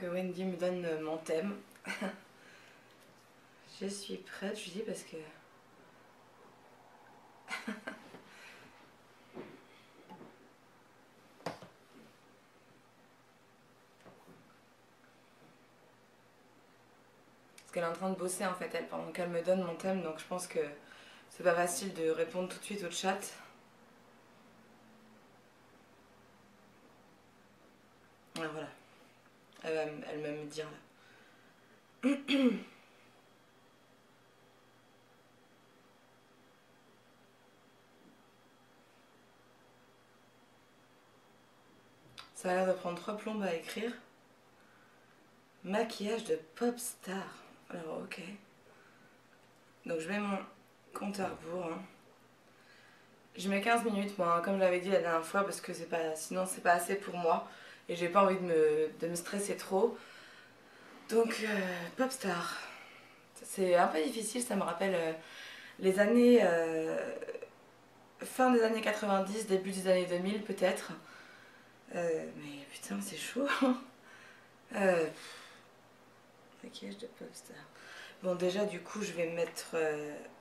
que Wendy me donne mon thème. Je suis prête, je dis parce que... Parce qu'elle est en train de bosser en fait, elle, pendant qu'elle me donne mon thème, donc je pense que c'est pas facile de répondre tout de suite au chat. Ah, voilà, elle va me dire là. Ça a l'air de prendre 3 plombes à écrire. Maquillage de pop star. Alors ok. Donc je mets mon compte à rebours. Hein. Je mets 15 minutes moi, hein, comme je l'avais dit la dernière fois, parce que c'est pas, sinon c'est pas assez pour moi. Et j'ai pas envie de me stresser trop. Donc pop star. C'est un peu difficile, ça me rappelle les années... fin des années 90, début des années 2000 peut-être. Mais putain c'est chaud. Maquillage de pop star. Bon déjà du coup je vais mettre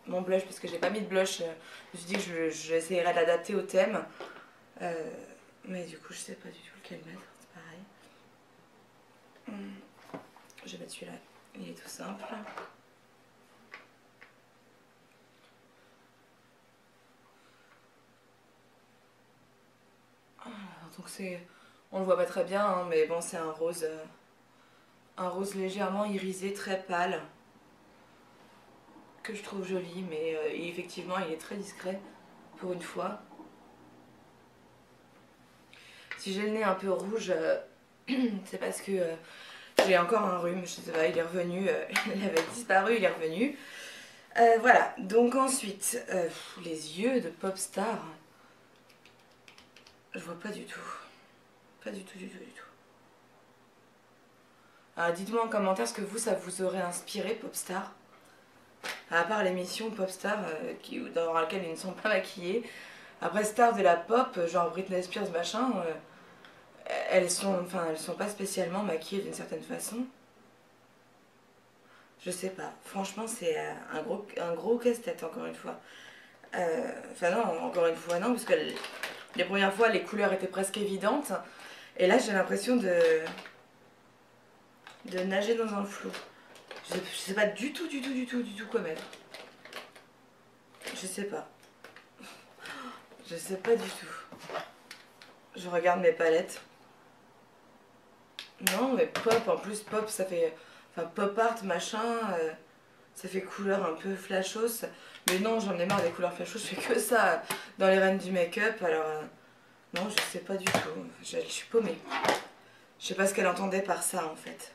mon blush parce que j'ai pas mis de blush. Je me suis dit que j'essayerais de l'adapter au thème. Mais du coup je sais pas du tout lequel mettre, c'est pareil. Je vais mettre celui-là, il est tout simple. Donc c'est... On le voit pas très bien hein, mais bon c'est un rose légèrement irisé, très pâle. Que je trouve joli mais effectivement il est très discret pour une fois. Si j'ai le nez un peu rouge, c'est parce que j'ai encore un rhume, je sais pas, il est revenu, il avait disparu, il est revenu. Voilà, donc ensuite, les yeux de pop star, je vois pas du tout. Pas du tout, du tout, du tout. Alors dites-moi en commentaire ce que vous, ça vous aurait inspiré pop star. À part l'émission pop star dans laquelle ils ne sont pas maquillés. Après star de la pop, genre Britney Spears machin, elles sont pas spécialement maquillées d'une certaine façon. Je sais pas. Franchement, c'est un gros casse-tête, encore une fois. Enfin non, encore une fois non, parce que les premières fois, les couleurs étaient presque évidentes. Et là, j'ai l'impression de nager dans un flou. Je sais pas du tout quoi mettre. Je sais pas. Je sais pas du tout. Je regarde mes palettes. Non, mais pop, en plus, pop, ça fait... Enfin, pop art, machin... ça fait couleur un peu flashos. Mais non, j'en ai marre des couleurs flashos. Je fais que ça dans les reines du make-up. Alors, non, je sais pas du tout. Je suis paumée. Je sais pas ce qu'elle entendait par ça, en fait.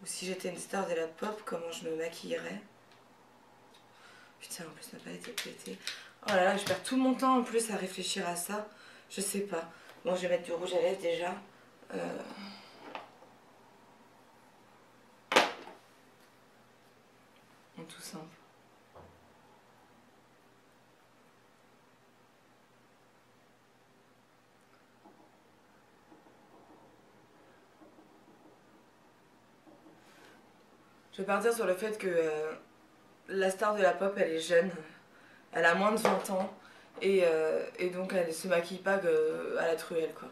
Ou si j'étais une star de la pop, comment je me maquillerais. Putain, en plus, ma palette est pétée. Oh là là, je perds tout mon temps en plus à réfléchir à ça. Je sais pas. Bon, je vais mettre du rouge à lèvres déjà. En tout simple. Je vais partir sur le fait que la star de la pop, elle est jeune. Elle a moins de 20 ans. Et donc, elle se maquille pas à la truelle, quoi.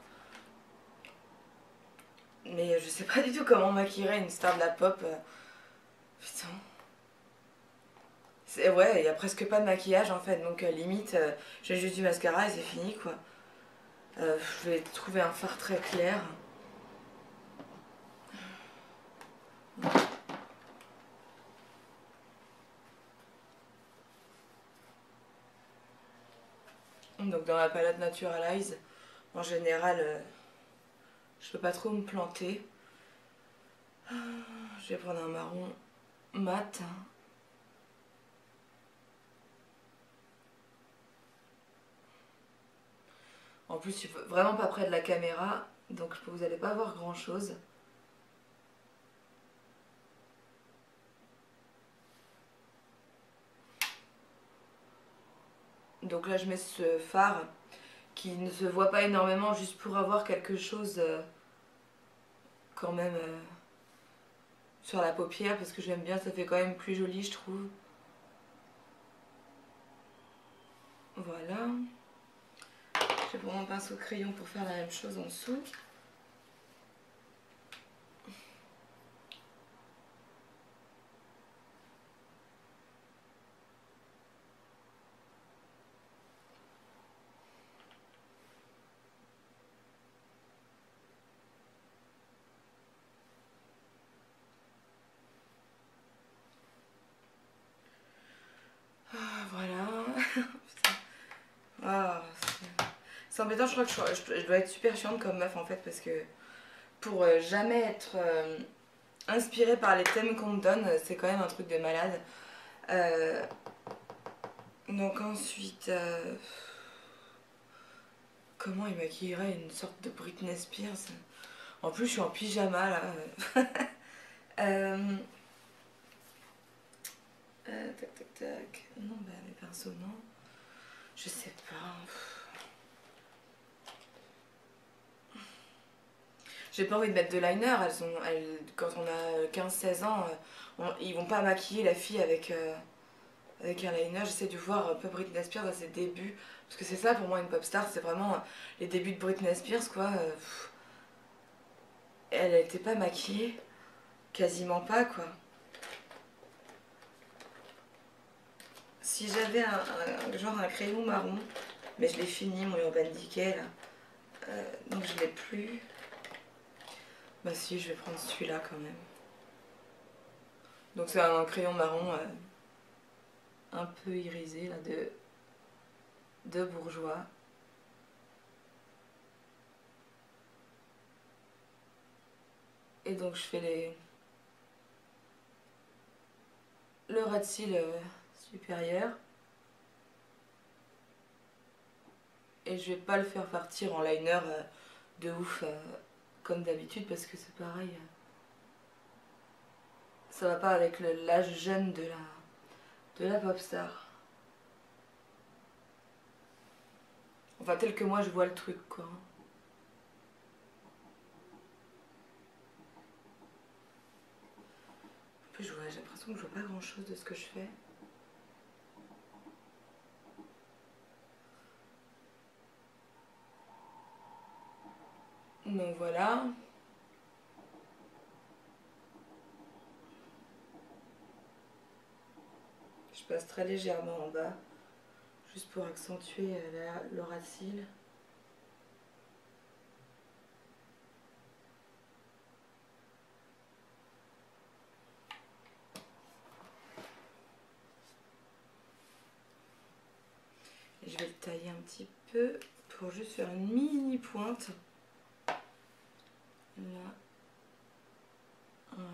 Mais je sais pas du tout comment maquillerait une star de la pop. Putain. Ouais, il y a presque pas de maquillage en fait, donc limite, j'ai juste du mascara et c'est fini quoi. Je vais trouver un fard très clair. Donc dans la palette Naturalize, en général, je peux pas trop me planter. Je vais prendre un marron mat. En plus, je suis vraiment pas près de la caméra, donc vous allez pas voir grand chose. Donc là, je mets ce fard qui ne se voit pas énormément juste pour avoir quelque chose quand même sur la paupière parce que j'aime bien, ça fait quand même plus joli je trouve. Voilà. Je vais prendre mon pinceau crayon pour faire la même chose en dessous. Voilà. Ah, c'est embêtant, je crois que je dois être super chiante comme meuf en fait parce que pour jamais être inspirée par les thèmes qu'on me donne, c'est quand même un truc de malade. Euh, donc ensuite, comment il maquillerait une sorte de Britney Spears? En plus, je suis en pyjama là. Tac tac tac. Non, bah mes pinceaux, non. Je sais pas. J'ai pas envie de mettre de liner. Quand on a 15-16 ans, ils vont pas maquiller la fille avec un liner. J'essaie de voir un peu Britney Spears à ses débuts. Parce que c'est ça pour moi une pop star, c'est vraiment les débuts de Britney Spears quoi. Elle était pas maquillée, quasiment pas quoi. Si j'avais genre un crayon marron, mais je l'ai fini mon Urban Decay là, donc je l'ai plus. Bah si, je vais prendre celui-là quand même. Donc c'est un crayon marron un peu irisé là de bourgeois. Et donc je fais le ras de cils supérieur. Et je vais pas le faire partir en liner de ouf comme d'habitude parce que c'est pareil. Ça va pas avec l'âge jeune de la pop star. Enfin tel que moi je vois le truc quoi. En plus j'ai l'impression que je vois pas grand chose de ce que je fais. Donc voilà. Je passe très légèrement en bas, juste pour accentuer le ras de cils. Et je vais le tailler un petit peu pour juste faire une mini pointe. Là. Voilà.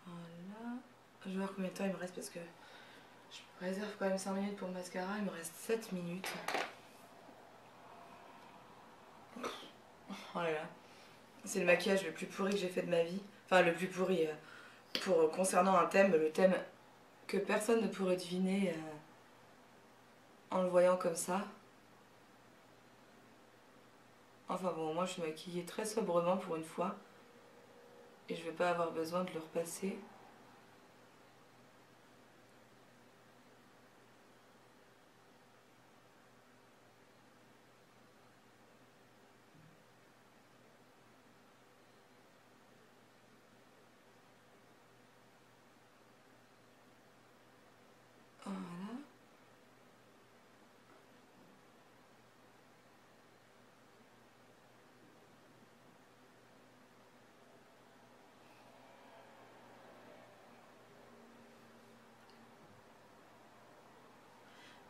Voilà. Je vais voir combien de temps il me reste parce que je réserve quand même 5 minutes pour le mascara. Il me reste 7 minutes. Oh là là. C'est le maquillage le plus pourri que j'ai fait de ma vie. Enfin, le plus pourri concernant un thème, le thème que personne ne pourrait deviner en le voyant comme ça. Enfin bon, moi je suis maquillée très sobrement pour une fois. Et je vais pas avoir besoin de le repasser. Voilà.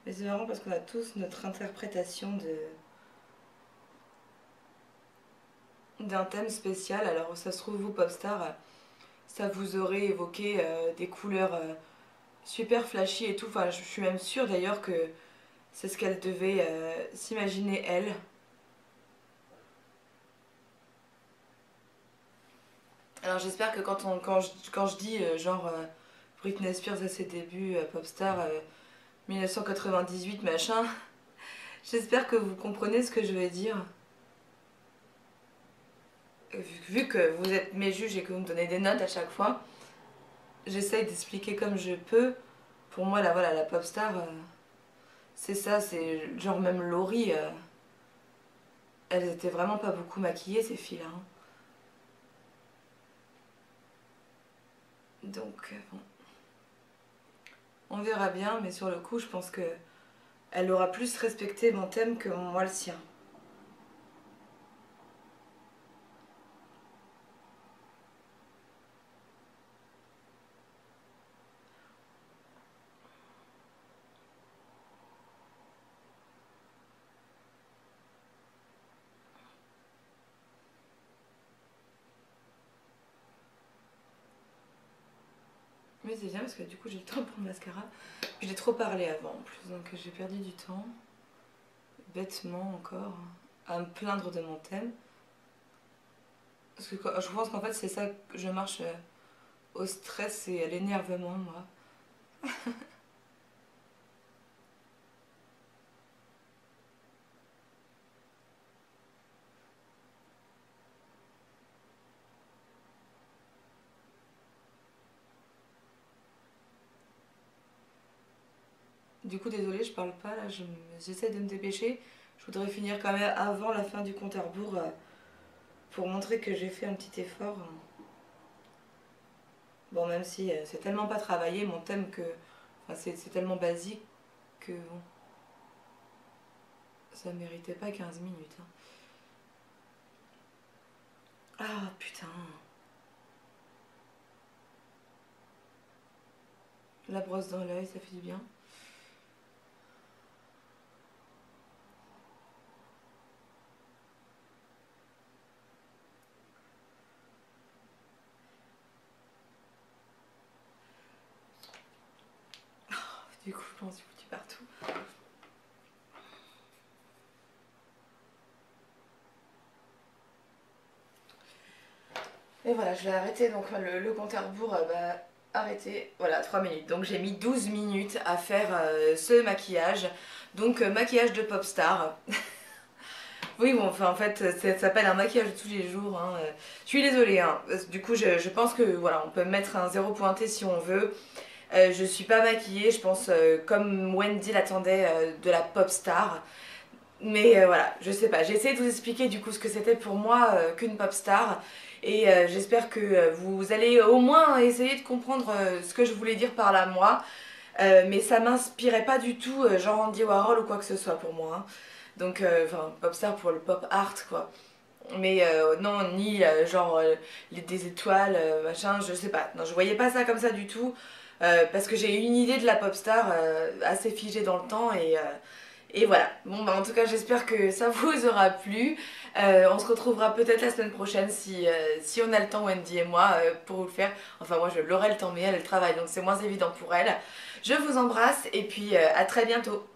Mais c'est marrant parce qu'on a tous notre interprétation d'un thème spécial. Alors ça se trouve, vous, Popstar, ça vous aurait évoqué des couleurs super flashy et tout. Enfin, je suis même sûre d'ailleurs que c'est ce qu'elle devait s'imaginer elle. Alors j'espère que quand je dis Britney Spears à ses débuts, Popstar 1998 machin, j'espère que vous comprenez ce que je veux dire. Vu que vous êtes mes juges et que vous me donnez des notes à chaque fois, j'essaye d'expliquer comme je peux. Pour moi, là, voilà, la pop star, c'est ça, c'est genre même Laurie, elles étaient vraiment pas beaucoup maquillées, ces filles-là. Hein. Donc, bon. On verra bien, mais sur le coup, je pense que elle aura plus respecté mon thème que moi le sien. Mais c'est bien parce que du coup j'ai le temps pour le mascara. Puis j'ai trop parlé avant en plus, donc j'ai perdu du temps. Bêtement encore. À me plaindre de mon thème. Parce que je pense qu'en fait c'est ça que je marche au stress et à l'énervement moi. Du coup désolée je parle pas là, j'essaie de me dépêcher. Je voudrais finir quand même avant la fin du compte à rebours pour montrer que j'ai fait un petit effort. Bon même si c'est tellement pas travaillé mon thème que... Enfin c'est tellement basique que bon... Ça méritait pas 15 minutes. Hein. Ah putain. La brosse dans l'œil, ça fait du bien. Du coup, je m'en suis foutue partout. Et voilà, je vais arrêter donc le compte à rebours. Arrêter, voilà, 3 minutes. Donc j'ai mis 12 minutes à faire ce maquillage. Donc maquillage de pop star. Oui, bon, enfin en fait, ça s'appelle un maquillage de tous les jours. Hein. Je suis désolée. Hein. Du coup, je pense que voilà, on peut mettre un zéro pointé si on veut. Je suis pas maquillée, je pense, comme Wendy l'attendait de la pop star. Mais voilà, je sais pas. J'ai essayé de vous expliquer du coup ce que c'était pour moi qu'une pop star. Et j'espère que vous allez au moins essayer de comprendre ce que je voulais dire par là moi. Mais ça m'inspirait pas du tout genre Andy Warhol ou quoi que ce soit pour moi. Hein. Donc, enfin, pop star pour le pop art quoi. Mais non, ni des étoiles, machin, je sais pas. Non, je voyais pas ça comme ça du tout. Parce que j'ai eu une idée de la pop star assez figée dans le temps et voilà. Bon, bah en tout cas, j'espère que ça vous aura plu. On se retrouvera peut-être la semaine prochaine si on a le temps, Wendy et moi, pour vous le faire. Enfin, moi, je l'aurai le temps, mais elle travaille, donc c'est moins évident pour elle. Je vous embrasse et puis à très bientôt.